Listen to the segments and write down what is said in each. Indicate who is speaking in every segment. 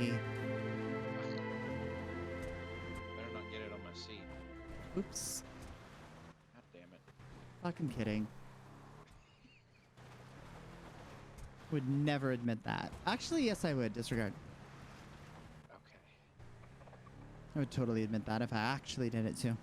Speaker 1: pee.
Speaker 2: Better not get it on my seat.
Speaker 1: Oops.
Speaker 2: God damn it.
Speaker 1: Fucking kidding. Would never admit that. Actually, yes, I would. Disregard.
Speaker 2: Okay.
Speaker 1: I would totally admit that if I actually did it too.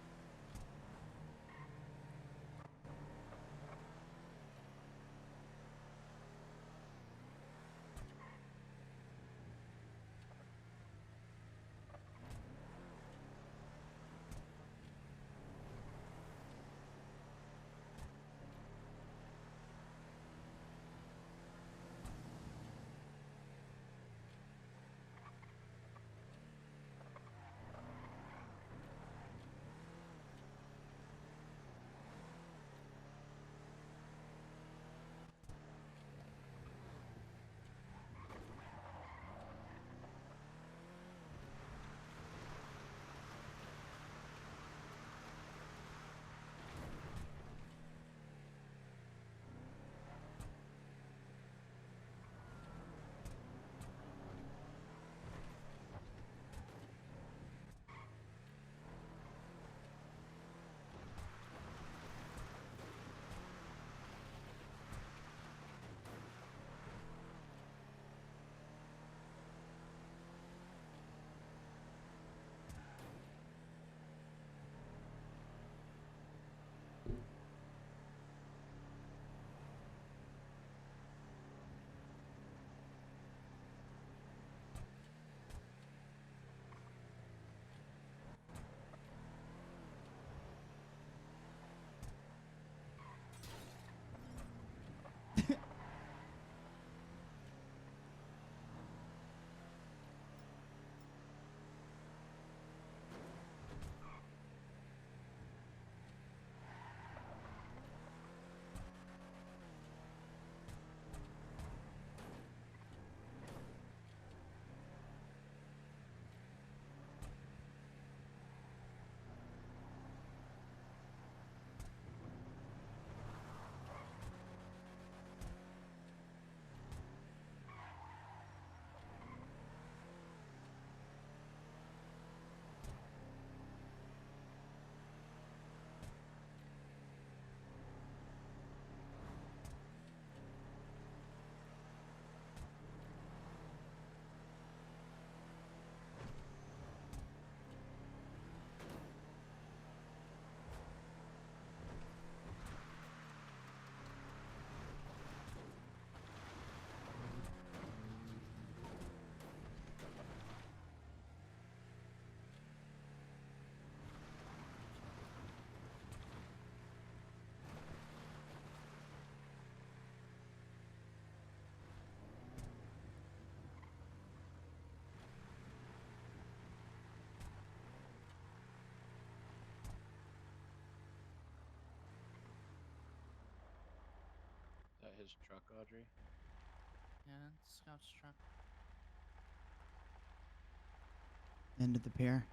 Speaker 2: Is that his truck, Audrey?
Speaker 3: Yeah, Scout's truck.
Speaker 1: End of the pier.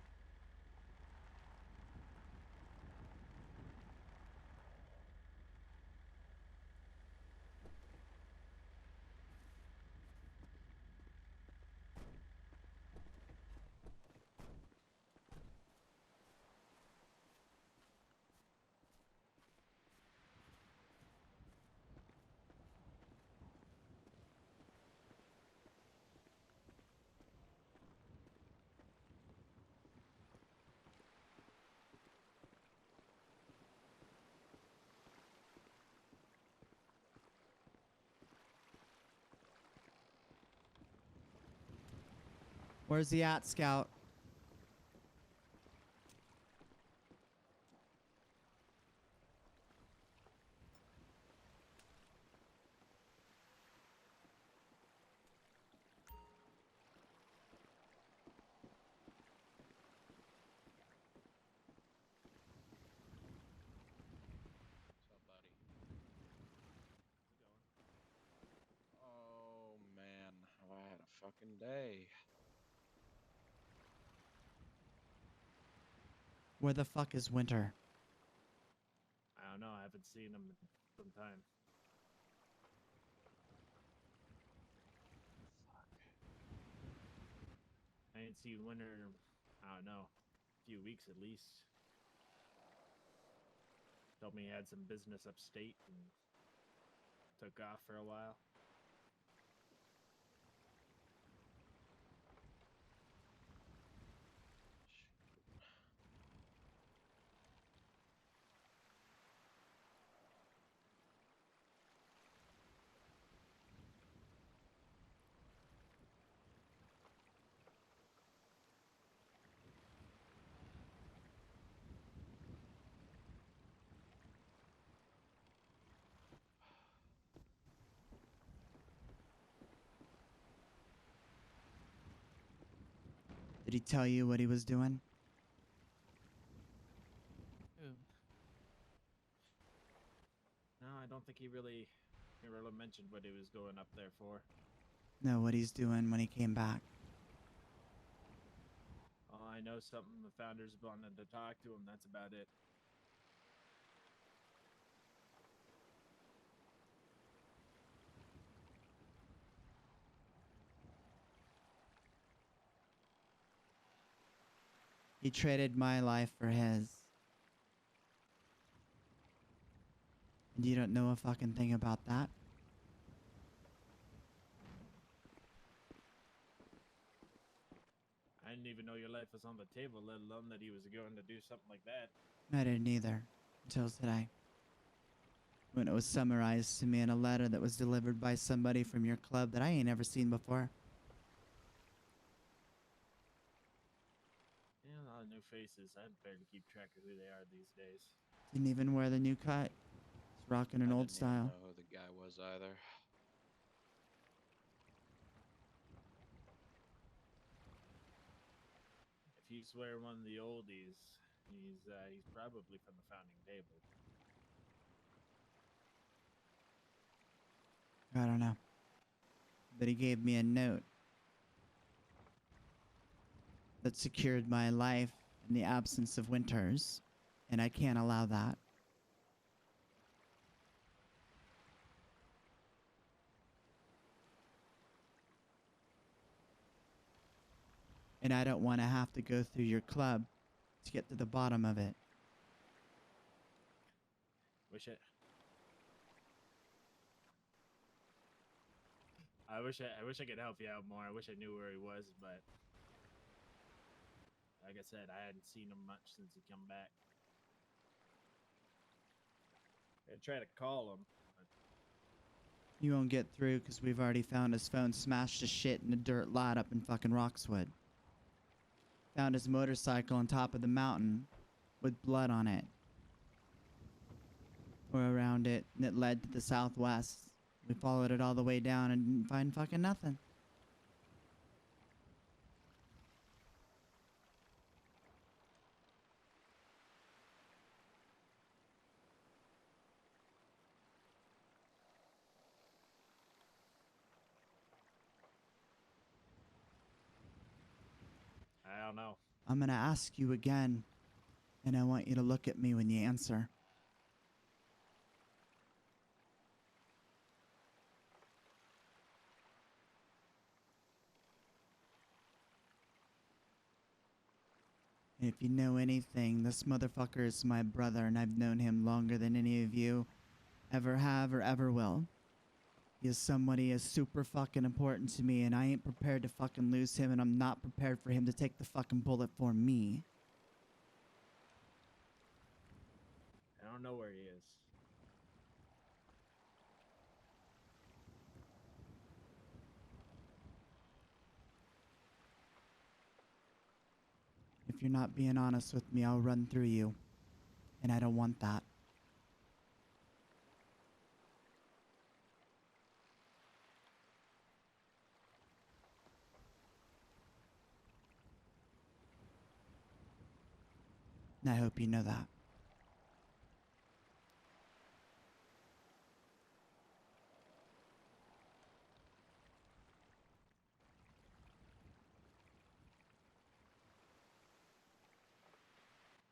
Speaker 1: Where's he at, Scout?
Speaker 2: What's up, buddy? Oh, man. Have I had a fucking day.
Speaker 1: Where the fuck is Winter?
Speaker 4: I don't know. I haven't seen him in some time.
Speaker 2: Fuck.
Speaker 4: I ain't seen Winter in, I don't know, a few weeks at least. Told me he had some business upstate and took off for a while.
Speaker 1: Did he tell you what he was doing?
Speaker 3: Ooh.
Speaker 4: No, I don't think he really mentioned what he was going up there for.
Speaker 1: No, what he's doing when he came back.
Speaker 4: Oh, I know something. The founders wanted to talk to him. That's about it.
Speaker 1: He traded my life for his. And you don't know a fucking thing about that?
Speaker 4: I didn't even know your life was on the table, let alone that he was going to do something like that.
Speaker 1: I didn't either. Until today. When it was summarized to me in a letter that was delivered by somebody from your club that I ain't ever seen before.
Speaker 4: Yeah, a lot of new faces. I barely keep track of who they are these days.
Speaker 1: Didn't even wear the new cut. He's rocking an
Speaker 2: I
Speaker 1: old
Speaker 2: didn't even
Speaker 1: style.
Speaker 2: know who the guy was either.
Speaker 4: If he's wearing one of the oldies, he's probably from the founding table.
Speaker 1: I don't know. But he gave me a note that secured my life in the absence of Winters, and I can't allow that. And I don't want to have to go through your club to get to the bottom of it.
Speaker 4: I wish I could help you out more. I wish I knew where he was, but like I said, I hadn't seen him much since he come back. I tried to call him. But
Speaker 1: You won't get through because we've already found his phone smashed to shit in a dirt lot up in fucking Roxwood. Found his motorcycle on top of the mountain with blood on it. Or around it, and it led to the southwest. We followed it all the way down and didn't find fucking nothing.
Speaker 4: I don't know.
Speaker 1: I'm gonna ask you again, and I want you to look at me when you answer. And if you know anything, this motherfucker is my brother, and I've known him longer than any of you ever have or ever will. He is somebody as super fucking important to me, and I ain't prepared to fucking lose him, and I'm not prepared for him to take the fucking bullet for me.
Speaker 4: I don't know where he is.
Speaker 1: If you're not being honest with me, I'll run through you. And I don't want that. And I hope you know that.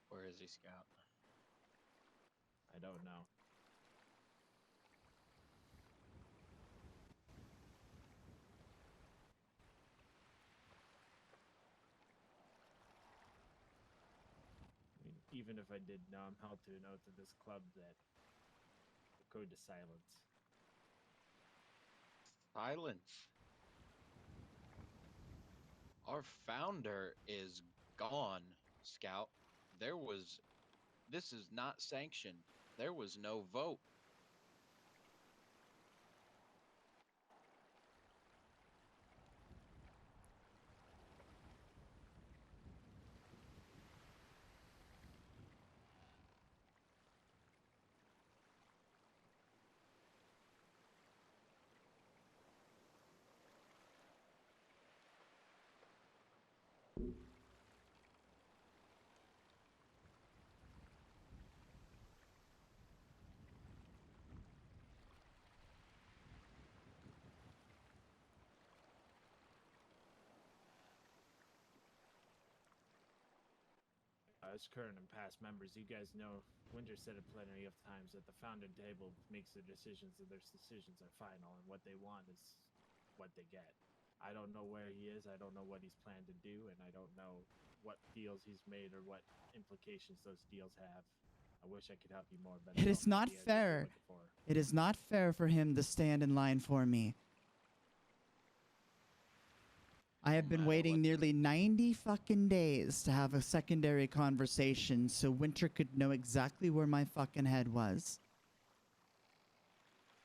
Speaker 2: Where is he, Scout?
Speaker 4: I don't know. even if I did know, I'm held to an oath of this club that the code to silence.
Speaker 2: Silence. Our founder is gone, Scout. This is not sanctioned. There was no vote.
Speaker 4: As current and past members, you guys know Winter said it plenty of times that the founding table makes their decisions and their decisions are final, and what they want is what they get. I don't know where he is, I don't know what he's planned to do, and I don't know what deals he's made or what implications those deals have. I wish I could help you more, but
Speaker 1: It is not fair. It is not fair for him to stand in line for me. I have been
Speaker 2: matter
Speaker 1: waiting
Speaker 2: what the-
Speaker 1: nearly 90 fucking days to have a secondary conversation so Winter could know exactly where my fucking head was.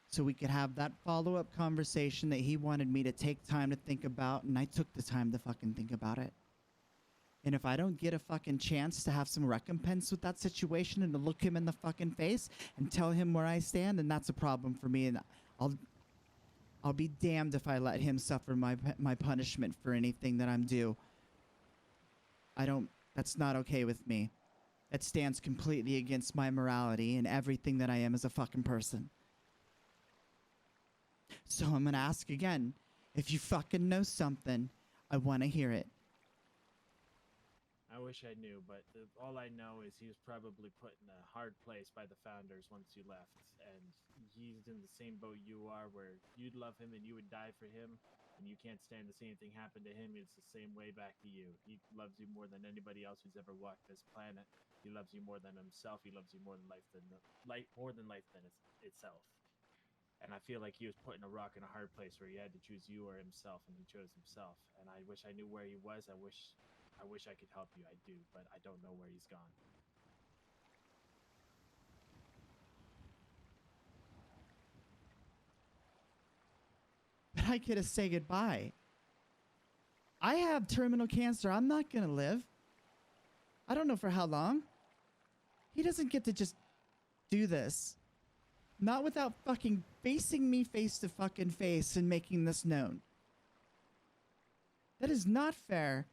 Speaker 1: So we could have that follow-up conversation that he wanted me to take time to think about, and I took the time to fucking think about it. And if I don't get a fucking chance to have some recompense with that situation and to look him in the fucking face and tell him where I stand, then that's a problem for me, and I'll be damned if I let him suffer my punishment for anything that I'm due. That's not okay with me. That stands completely against my morality and everything that I am as a fucking person. So I'm gonna ask again. If you fucking know something, I want to hear it.
Speaker 4: I wish I knew, but all I know is he was probably put in a hard place by the founders once you left, and he's in the same boat you are, where you'd love him and you would die for him, and you can't stand to see anything happen to him. It's the same way back to you. He loves you more than anybody else who's ever walked this planet. He loves you more than himself. He loves you more than life itself. And I feel like he was put in a rock in a hard place where he had to choose you or himself, and he chose himself. And I wish I knew where he was. I wish I could help you. I do, but I don't know where he's gone.
Speaker 1: But I get to say goodbye. I have terminal cancer. I'm not gonna live. I don't know for how long. He doesn't get to just do this. Not without fucking facing me face to fucking face and making this known. That is not fair.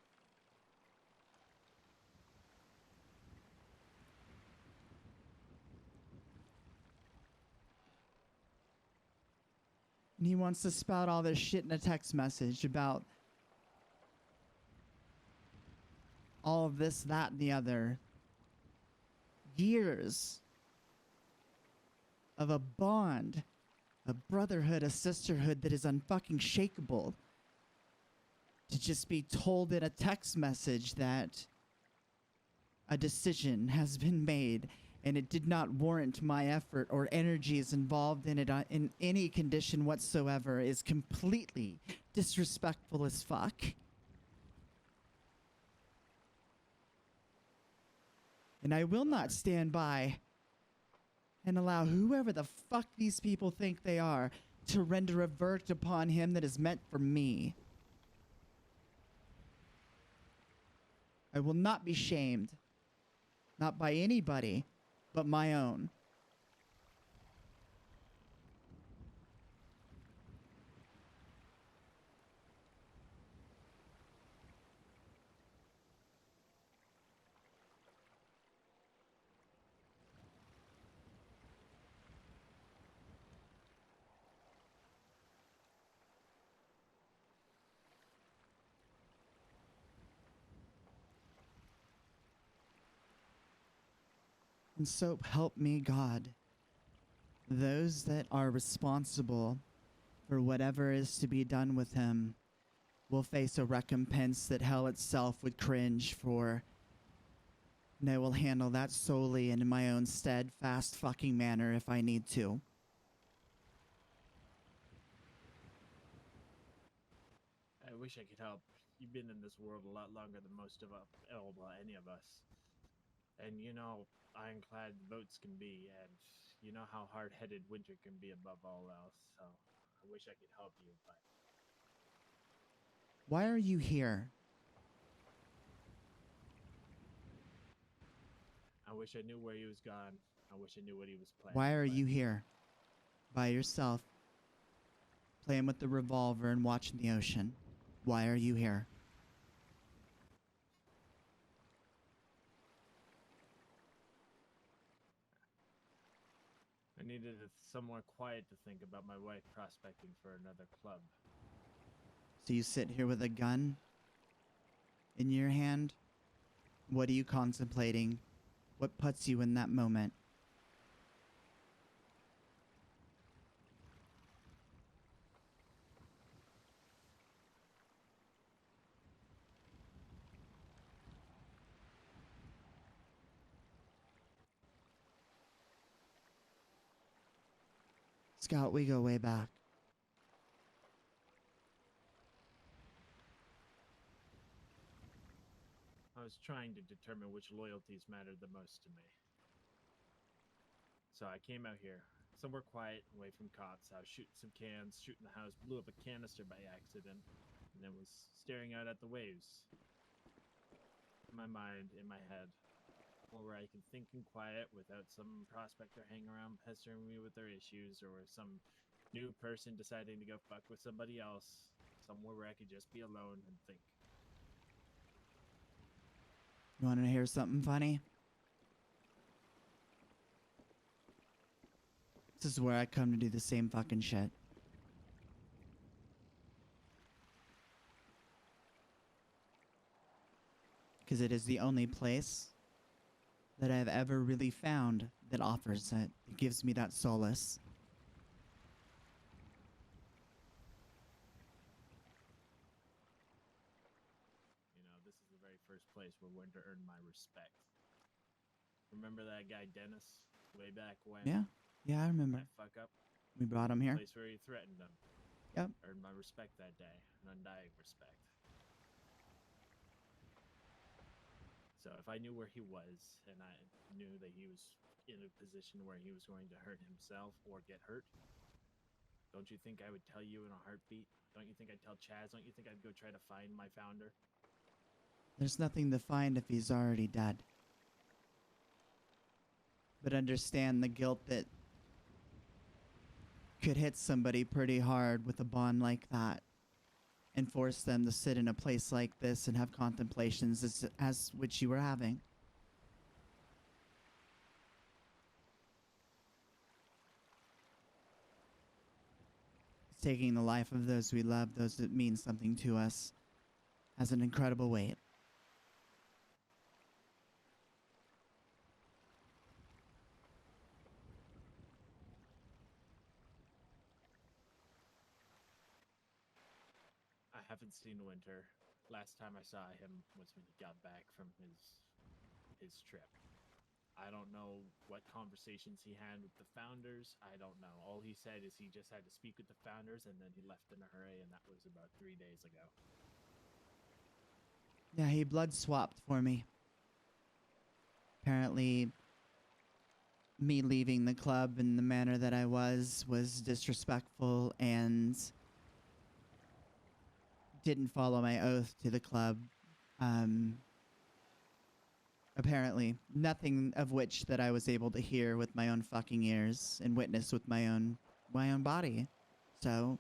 Speaker 1: And he wants to spout all this shit in a text message about all of this, that, and the other. Years of a bond, a brotherhood, a sisterhood that is unfucking shakeable. To just be told in a text message that a decision has been made and it did not warrant my effort or energies involved in it in any condition whatsoever is completely disrespectful as fuck. And I will not stand by and allow whoever the fuck these people think they are to render a verdict upon him that is meant for me. I will not be shamed. Not by anybody, but my own. And so help me God. Those that are responsible for whatever is to be done with him will face a recompense that hell itself would cringe for. And I will handle that solely in my own steadfast fucking manner if I need to.
Speaker 4: I wish I could help. You've been in this world a lot longer than most of us, well, any of us. And you know, ironclad boats can be, and you know how hard-headed winter can be above all else. So I wish I could help you, but
Speaker 1: Why are you here?
Speaker 4: I wish I knew where he was gone. I wish I knew what he was planning.
Speaker 1: Why are
Speaker 4: but
Speaker 1: you here? By yourself, playing with the revolver and watching the ocean. Why are you here?
Speaker 4: I needed somewhere quiet to think about my wife prospecting for another club.
Speaker 1: So you sit here with a gun in your hand? What are you contemplating? What puts you in that moment? Scout, we go way back.
Speaker 4: I was trying to determine which loyalties mattered the most to me. So I came out here, somewhere quiet, away from cops. I was shooting some cans, shooting the house, blew up a canister by accident, and then was staring out at the waves. In my mind, in my head, where I can think in quiet without some prospector hanging around pestering me with their issues, or some new person deciding to go fuck with somebody else. Somewhere where I could just be alone and think.
Speaker 1: You want to hear something funny? This is where I come to do the same fucking shit. Because it is the only place that I've ever really found that offers it. It gives me that solace.
Speaker 4: You know, this is the very first place where winter earned my respect. Remember that guy Dennis, way back when?
Speaker 1: Yeah, I remember.
Speaker 4: That fuck up?
Speaker 1: We brought him here.
Speaker 4: Place where he threatened him.
Speaker 1: Yep.
Speaker 4: Earned my respect that day, an undying respect. So if I knew where he was, and I knew that he was in a position where he was going to hurt himself or get hurt, don't you think I would tell you in a heartbeat? Don't you think I'd tell Chaz? Don't you think I'd go try to find my founder?
Speaker 1: There's nothing to find if he's already dead. But understand the guilt that could hit somebody pretty hard with a bond like that and force them to sit in a place like this and have contemplations as which you were having. It's taking the life of those we love, those that mean something to us, has an incredible weight.
Speaker 4: I haven't seen Winter. Last time I saw him was when he got back from his trip. I don't know what conversations he had with the founders. I don't know. All he said is he just had to speak with the founders and then he left in a hurry, and that was about 3 days ago.
Speaker 1: Yeah, he blood swapped for me. Apparently, me leaving the club in the manner that I was disrespectful and didn't follow my oath to the club. Apparently, nothing of which that I was able to hear with my own fucking ears and witness with my own body. So,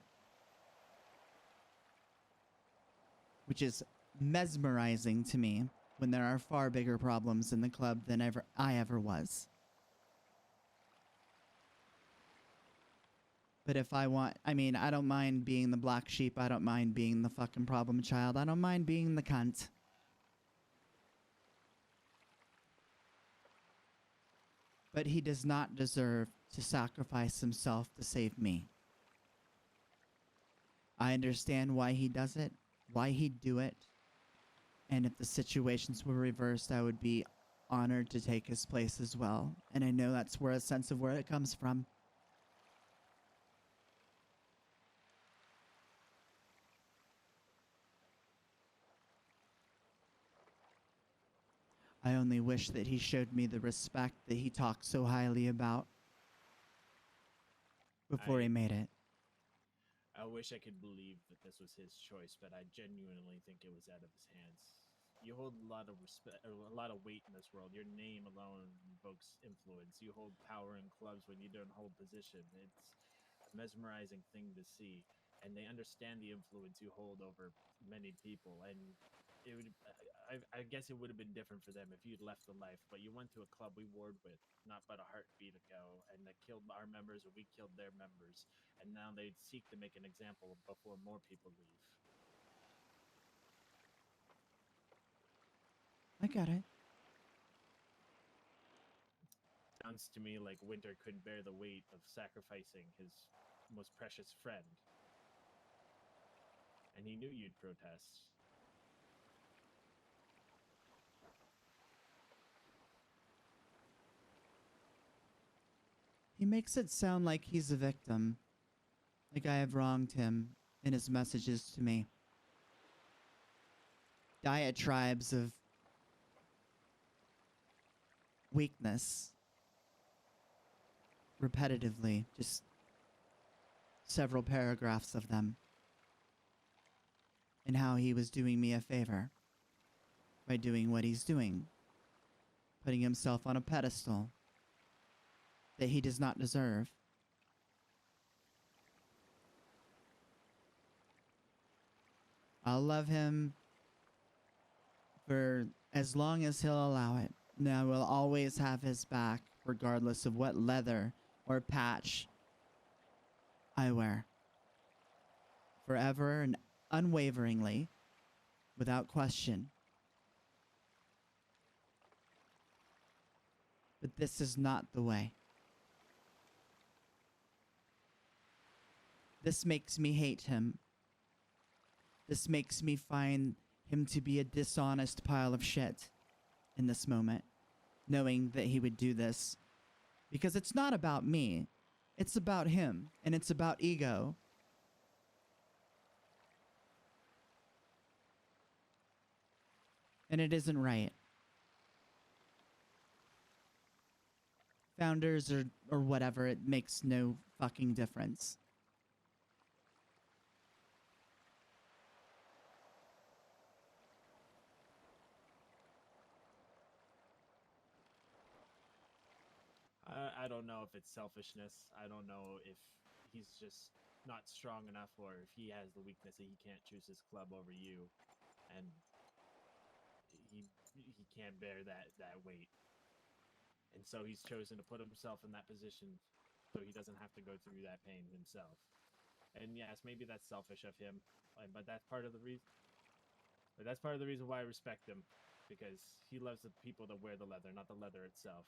Speaker 1: which is mesmerizing to me when there are far bigger problems in the club than I ever was. But if I don't mind being the black sheep. I don't mind being the fucking problem child. I don't mind being the cunt. But he does not deserve to sacrifice himself to save me. I understand why he does it, why he'd do it. And if the situations were reversed, I would be honored to take his place as well. And I know that's where a sense of where it comes from. I only wish that he showed me the respect that he talked so highly about before he made it.
Speaker 4: I wish I could believe that this was his choice, but I genuinely think it was out of his hands. You hold a lot of respect, a lot of weight in this world. Your name alone invokes influence. You hold power in clubs when you don't hold position. It's a mesmerizing thing to see, and they understand the influence you hold over many people. And it would, I guess, it would have been different for them if you'd left the life. But you went to a club we warred with, not but a heartbeat ago, and that killed our members, or we killed their members, and now they seek to make an example before more people leave.
Speaker 1: I get it.
Speaker 4: Sounds to me like Winter couldn't bear the weight of sacrificing his most precious friend. And he knew you'd protest.
Speaker 1: He makes it sound like he's a victim, like I have wronged him in his messages to me. Diatribes of weakness, repetitively, just several paragraphs of them, and how he was doing me a favor by doing what he's doing, putting himself on a pedestal that he does not deserve. I'll love him for as long as he'll allow it. And I will always have his back, regardless of what leather or patch I wear. Forever and unwaveringly, without question. But this is not the way. This makes me hate him. This makes me find him to be a dishonest pile of shit in this moment, knowing that he would do this. Because it's not about me. It's about him, and it's about ego. And it isn't right. Founders or whatever, it makes no fucking difference.
Speaker 4: I don't know if it's selfishness. I don't know if he's just not strong enough, or if he has the weakness that he can't choose his club over you, and he can't bear that weight, and so he's chosen to put himself in that position so he doesn't have to go through that pain himself. And yes, maybe that's selfish of him, but that's part of the reason. But that's part of the reason why I respect him, because he loves the people that wear the leather, not the leather itself.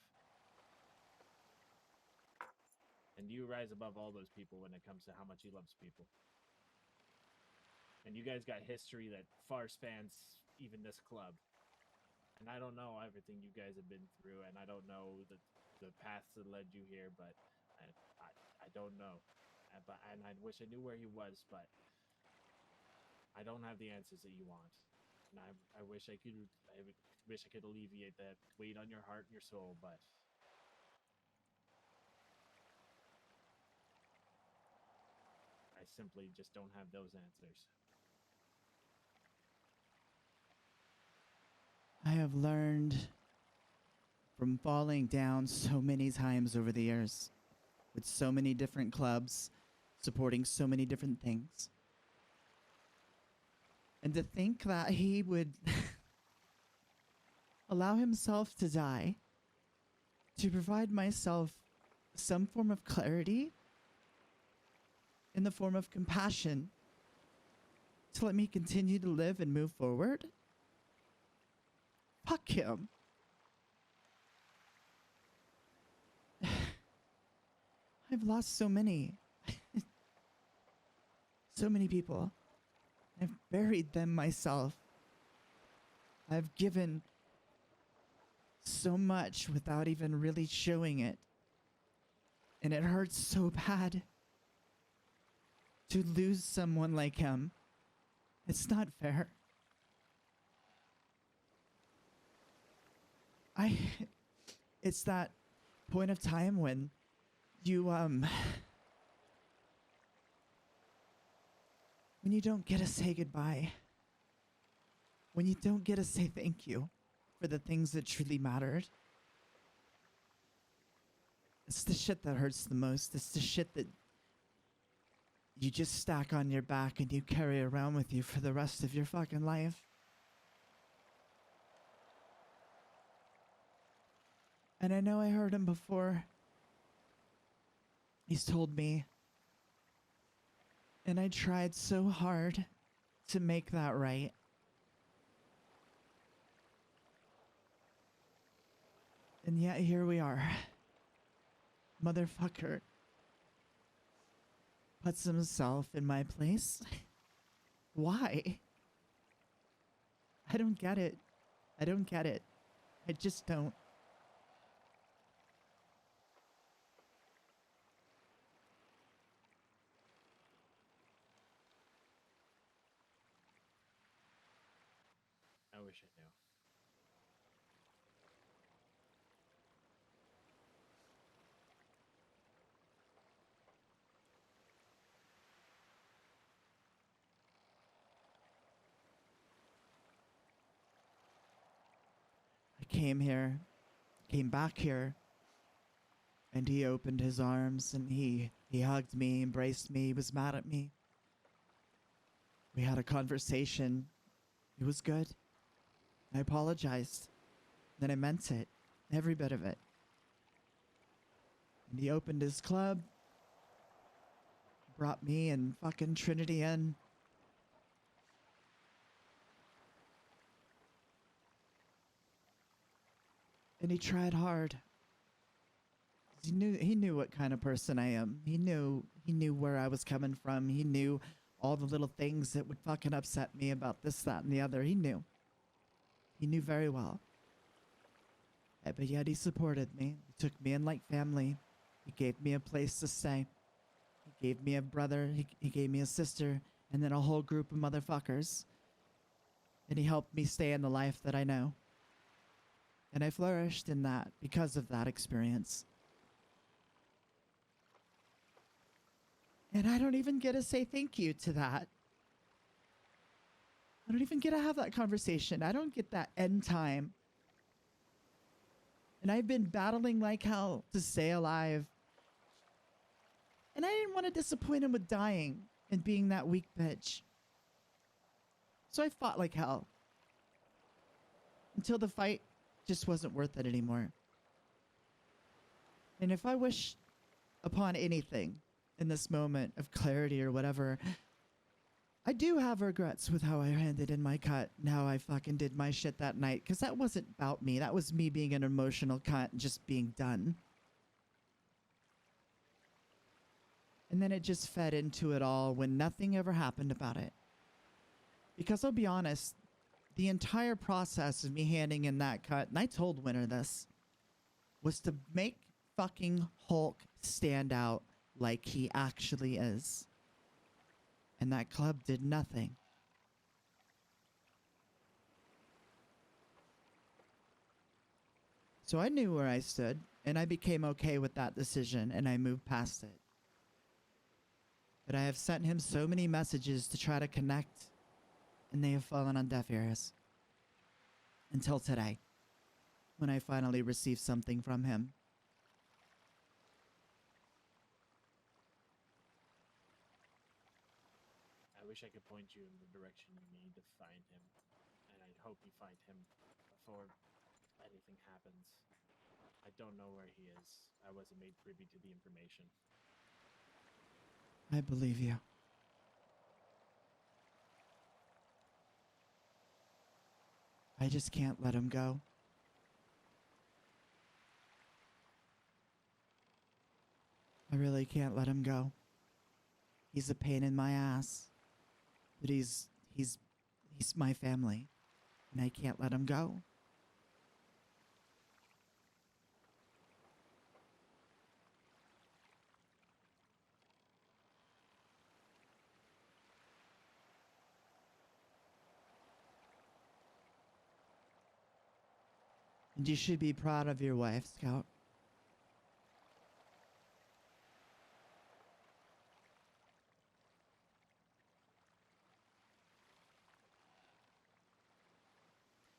Speaker 4: And you rise above all those people when it comes to how much he loves people. And you guys got history that far spans even this club. And I don't know everything you guys have been through, and I don't know the paths that led you here, but I don't know. And I wish I knew where he was, but I don't have the answers that you want. And I wish I could alleviate that weight on your heart and your soul, but I simply just don't have those answers.
Speaker 1: I have learned from falling down so many times over the years, with so many different clubs, supporting so many different things. And to think that he would allow himself to die to provide myself some form of clarity in the form of compassion to let me continue to live and move forward. Fuck him. I've lost so many. So many people. I've buried them myself. I've given so much without even really showing it. And it hurts so bad to lose someone like him. It's not fair. It's that point of time when you, when you don't get to say goodbye. When you don't get to say thank you for the things that truly mattered. It's the shit that hurts the most. It's the shit that you just stack on your back and you carry around with you for the rest of your fucking life. And I know I heard him before. He's told me. And I tried so hard to make that right. And yet here we are. Motherfucker puts himself in my place. Why? I don't get it. I don't get it. I just don't.
Speaker 4: I wish I knew.
Speaker 1: I came back here, and he opened his arms and he hugged me, embraced me, he was mad at me. We had a conversation. It was good. I apologized. Then I meant it. Every bit of it. And he opened his club, brought me and fucking Trinity in. And he tried hard. He knew what kind of person I am. He knew where I was coming from. He knew all the little things that would fucking upset me about this, that, and the other. He knew. He knew very well. But yet he supported me. He took me in like family. He gave me a place to stay. He gave me a brother. He gave me a sister. And then a whole group of motherfuckers. And he helped me stay in the life that I know. And I flourished in that because of that experience. And I don't even get to say thank you to that. I don't even get to have that conversation. I don't get that end time. And I've been battling like hell to stay alive. And I didn't want to disappoint him with dying and being that weak bitch. So I fought like hell. Until the fight just wasn't worth it anymore. And if I wish upon anything in this moment of clarity or whatever, I do have regrets with how I handed in my cut and how I fucking did my shit that night. Because that wasn't about me. That was me being an emotional cunt and just being done. And then it just fed into it all when nothing ever happened about it. Because I'll be honest, the entire process of me handing in that cut, and I told Winter this, was to make fucking Hulk stand out like he actually is. And that club did nothing. So I knew where I stood, and I became okay with that decision, and I moved past it. But I have sent him so many messages to try to connect, and they have fallen on deaf ears. Until today, when I finally received something from him.
Speaker 4: I wish I could point you in the direction you need to find him, and I hope you find him before anything happens. I don't know where he is. I wasn't made privy to the information.
Speaker 1: I believe you. I just can't let him go. I really can't let him go. He's a pain in my ass. But he's my family. And I can't let him go. And you should be proud of your wife, Scout.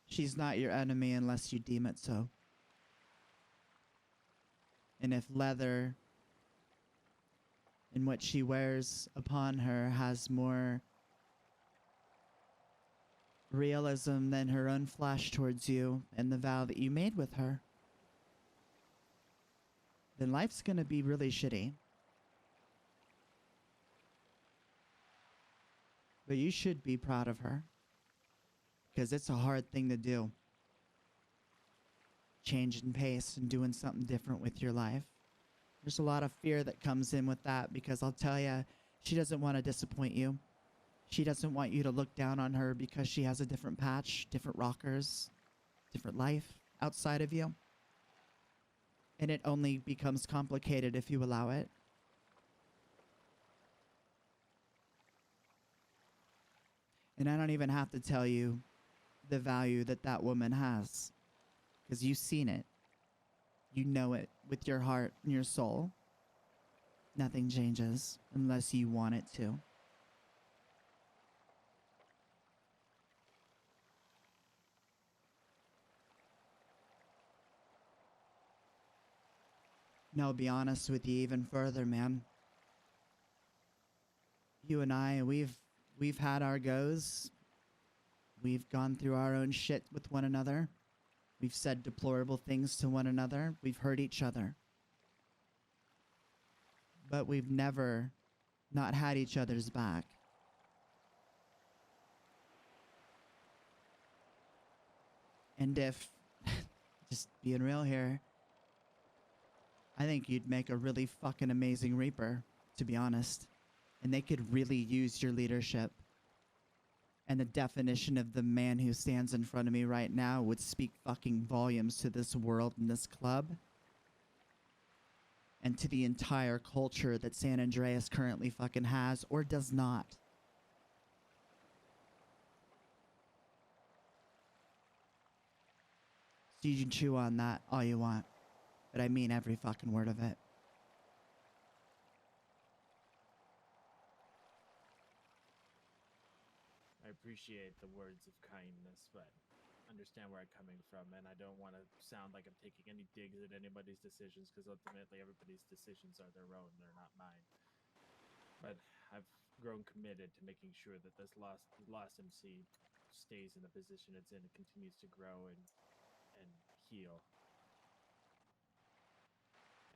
Speaker 1: She's not your enemy unless you deem it so. And if leather and what she wears upon her has more realism than her own flash towards you and the vow that you made with her, then life's gonna be really shitty. But you should be proud of her. Because it's a hard thing to do. Changing pace and doing something different with your life. There's a lot of fear that comes in with that because I'll tell you, she doesn't want to disappoint you. She doesn't want you to look down on her because she has a different patch, different rockers, different life outside of you. And it only becomes complicated if you allow it. And I don't even have to tell you the value that that woman has, because you've seen it. You know it with your heart and your soul. Nothing changes unless you want it to. And I'll be honest with you even further, man. You and I, we've had our goes. We've gone through our own shit with one another. We've said deplorable things to one another. We've hurt each other. But we've never not had each other's back. And if, just being real here, I think you'd make a really fucking amazing Reaper, to be honest. And they could really use your leadership. And the definition of the man who stands in front of me right now would speak fucking volumes to this world and this club. And to the entire culture that San Andreas currently fucking has or does not. So you can chew on that all you want. But I mean every fucking word of it.
Speaker 4: I appreciate the words of kindness, but understand where I'm coming from, and I don't want to sound like I'm taking any digs at anybody's decisions, because ultimately everybody's decisions are their own, they're not mine. But I've grown committed to making sure that this lost MC stays in the position it's in and continues to grow and heal.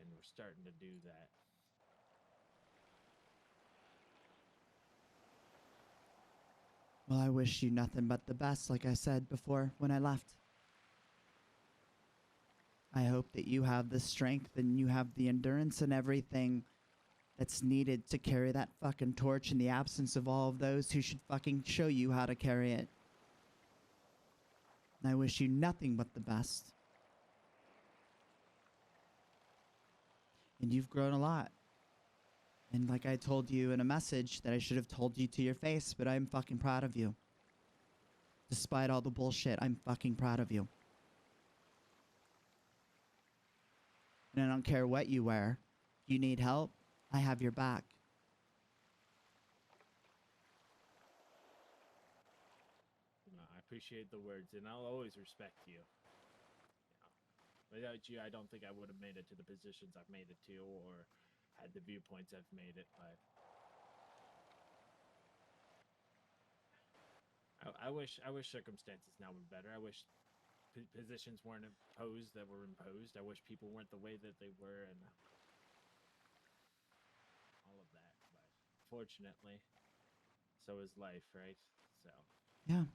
Speaker 4: And we're starting to do that.
Speaker 1: Well, I wish you nothing but the best, like I said before when I left. I hope that you have the strength and you have the endurance and everything that's needed to carry that fucking torch in the absence of all of those who should fucking show you how to carry it. And I wish you nothing but the best. And you've grown a lot. And like I told you in a message that I should have told you to your face, but I'm fucking proud of you. Despite all the bullshit, I'm fucking proud of you. And I don't care what you wear. You need help, I have your back.
Speaker 4: I appreciate the words, and I'll always respect you. Without you, I don't think I would have made it to the positions I've made it to, or had the viewpoints I've made it. But I wish circumstances now were better. I wish positions weren't imposed that were imposed. I wish people weren't the way that they were, and all of that. But fortunately, so is life, right? So
Speaker 1: Yeah.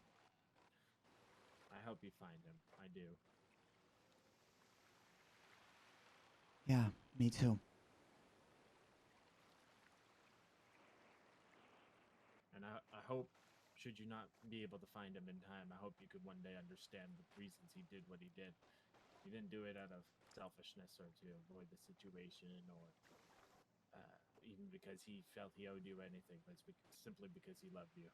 Speaker 4: I hope you find him. I do.
Speaker 1: Yeah, me too.
Speaker 4: And I hope, should you not be able to find him in time, I hope you could one day understand the reasons he did what he did. He didn't do it out of selfishness or to avoid the situation, or even because he felt he owed you anything, but it's simply because he loved you.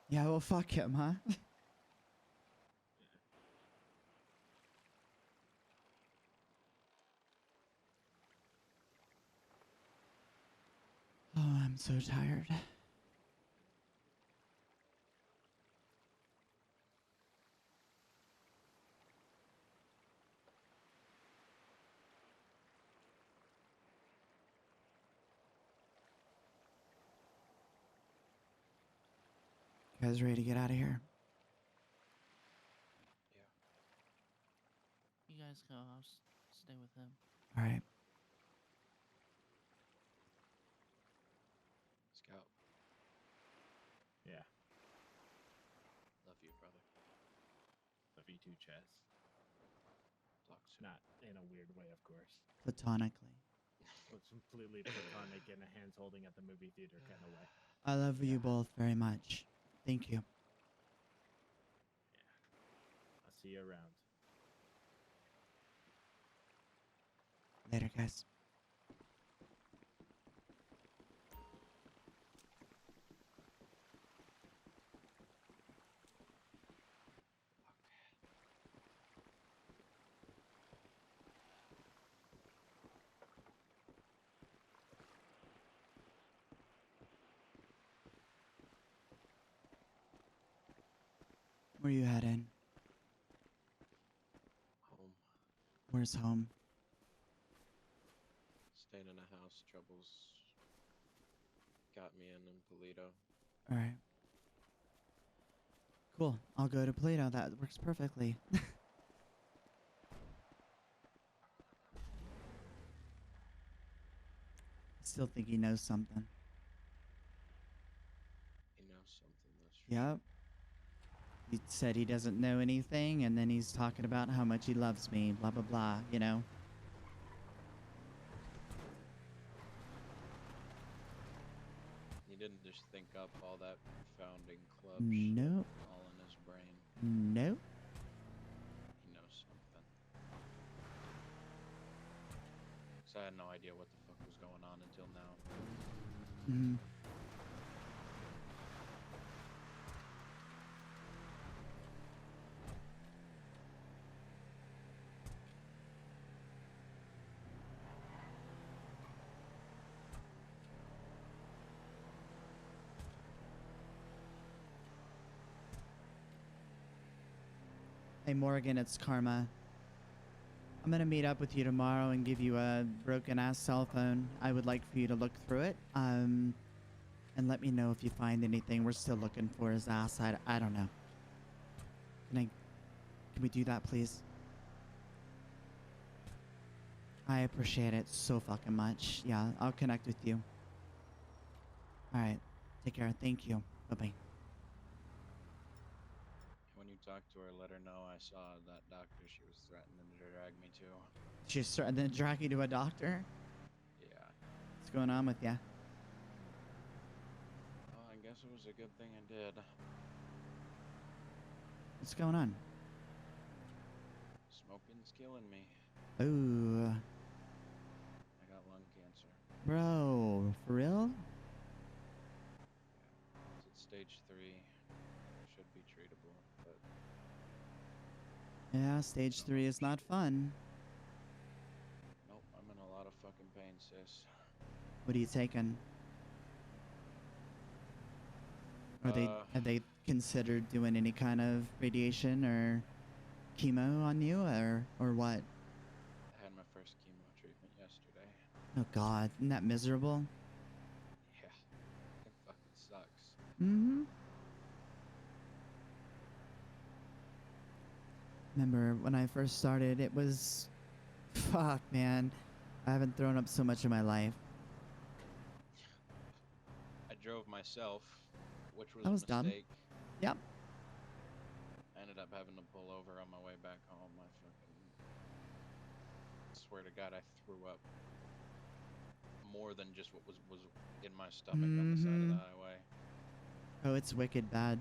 Speaker 1: Yeah, well, fuck him, huh? Oh, I'm so tired. You guys ready to get out of here?
Speaker 3: You guys go. I'll stay with him.
Speaker 1: All right.
Speaker 2: Scout,
Speaker 4: Yeah.
Speaker 2: love you, brother.
Speaker 4: Love you too, Chaz.
Speaker 2: Talk soon.
Speaker 4: Not in a weird way, of course.
Speaker 1: Platonically.
Speaker 4: But completely platonic in a hands holding at the movie theater kind of way.
Speaker 1: I love you
Speaker 4: Yeah.
Speaker 1: both very much. Thank you.
Speaker 4: I'll see you around.
Speaker 1: Later, guys. Where you heading?
Speaker 2: Home.
Speaker 1: Where's home?
Speaker 2: Staying in a house. Troubles got me in Polito.
Speaker 1: All right. Cool. I'll go to Plato. That works perfectly. Still think he knows something.
Speaker 2: He knows something. That's true.
Speaker 1: Yep. He said he doesn't know anything, and then he's talking about how much he loves me, blah, blah, blah, you know?
Speaker 2: He didn't just think up all that founding club
Speaker 1: Nope.
Speaker 2: shit all in his brain.
Speaker 1: Nope.
Speaker 2: He knows something. 'Cause I had no idea what the fuck was going on until now.
Speaker 1: Mm-hmm. Hey, Morgan, it's Karma. I'm gonna meet up with you tomorrow and give you a broken-ass cell phone. I would like for you to look through it, and let me know if you find anything. We're still looking for his ass. I don't know. Can we do that, please? I appreciate it so fucking much. Yeah, I'll connect with you. All right. Take care. Thank you. Bye-bye.
Speaker 2: When you talk to her, let her know I saw that doctor she was threatening to drag me to.
Speaker 1: She's starting to drag you to a doctor?
Speaker 2: Yeah.
Speaker 1: What's going on with ya?
Speaker 2: Well, I guess it was a good thing I did.
Speaker 1: What's going on?
Speaker 2: Smoking's killing me.
Speaker 1: Ooh.
Speaker 2: I got lung cancer.
Speaker 1: Bro, for real?
Speaker 2: It's at stage 3. Should be treatable, but
Speaker 1: Yeah, stage 3 is not fun.
Speaker 2: nope, I'm in a lot of fucking pain, sis.
Speaker 1: What are you taking? Have they considered doing any kind of radiation or chemo on you or what?
Speaker 2: I had my first chemo treatment yesterday.
Speaker 1: Oh god, isn't that miserable?
Speaker 2: Yeah. It fucking sucks.
Speaker 1: Mm-hmm. Remember when I first started, it was fuck, man. I haven't thrown up so much in my life.
Speaker 2: I drove myself, which was
Speaker 1: That was
Speaker 2: a
Speaker 1: dumb.
Speaker 2: mistake.
Speaker 1: Yep.
Speaker 2: I ended up having to pull over on my way back home. I fucking swear to God, I threw up more than just what was in my stomach on the side of the
Speaker 1: Mhm.
Speaker 2: highway.
Speaker 1: Oh, it's wicked bad.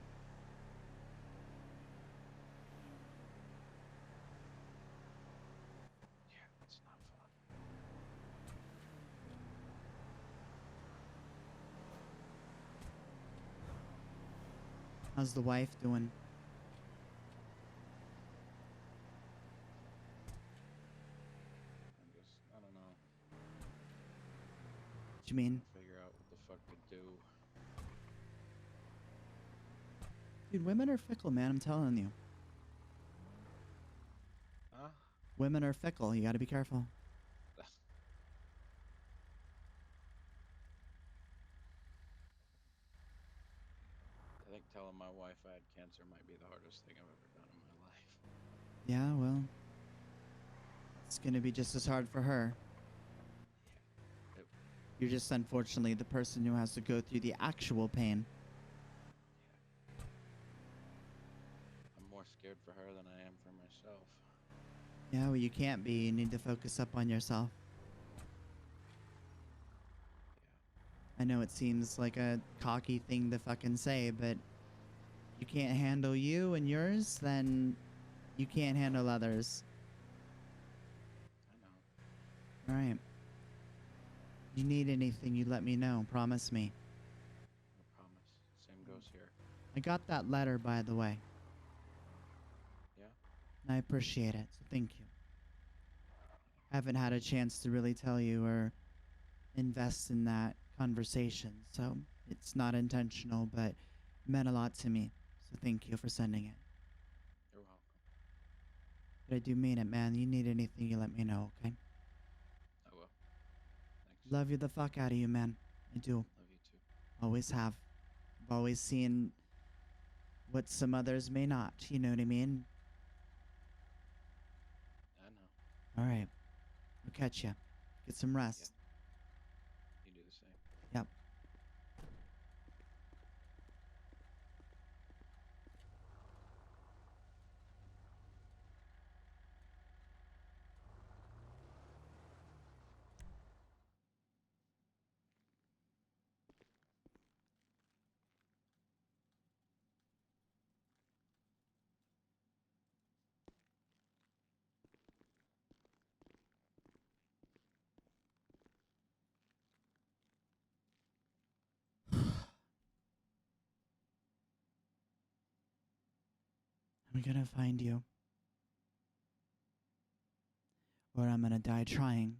Speaker 2: Yeah, it's not fun.
Speaker 1: How's the wife doing?
Speaker 2: I don't know.
Speaker 1: What you mean?
Speaker 2: Figure out what the fuck to do.
Speaker 1: Dude, women are fickle, man. I'm telling you.
Speaker 2: Huh?
Speaker 1: Women are fickle. You gotta be careful.
Speaker 2: I think telling my wife I had cancer might be the hardest thing I've ever done in my life.
Speaker 1: Yeah, well. It's gonna be just as hard for her.
Speaker 2: It,
Speaker 1: You're just unfortunately the person who has to go through the actual pain.
Speaker 2: I'm more scared for her than I am for myself.
Speaker 1: Yeah, well, you can't be. You need to focus up on yourself. I know it seems like a cocky thing to fucking say, but you can't handle you and yours, then you can't handle others.
Speaker 2: I know.
Speaker 1: Alright. You need anything, you let me know. Promise me.
Speaker 2: I promise. Same goes here.
Speaker 1: I got that letter, by the way.
Speaker 2: Yeah?
Speaker 1: And I appreciate it, so thank you. I haven't had a chance to really tell you or invest in that conversation, so it's not intentional, but it meant a lot to me. So thank you for sending it.
Speaker 2: You're welcome.
Speaker 1: But I do mean it, man. You need anything, you let me know, okay?
Speaker 2: I will. Thanks.
Speaker 1: Love you the fuck out of you, man. I do.
Speaker 2: Love you too.
Speaker 1: Always have. I've always seen what some others may not. You know what I mean?
Speaker 2: I know.
Speaker 1: All right. I'll catch you. Get some rest.
Speaker 2: You do the same.
Speaker 1: Yep. I'm gonna find you. Or I'm gonna die trying.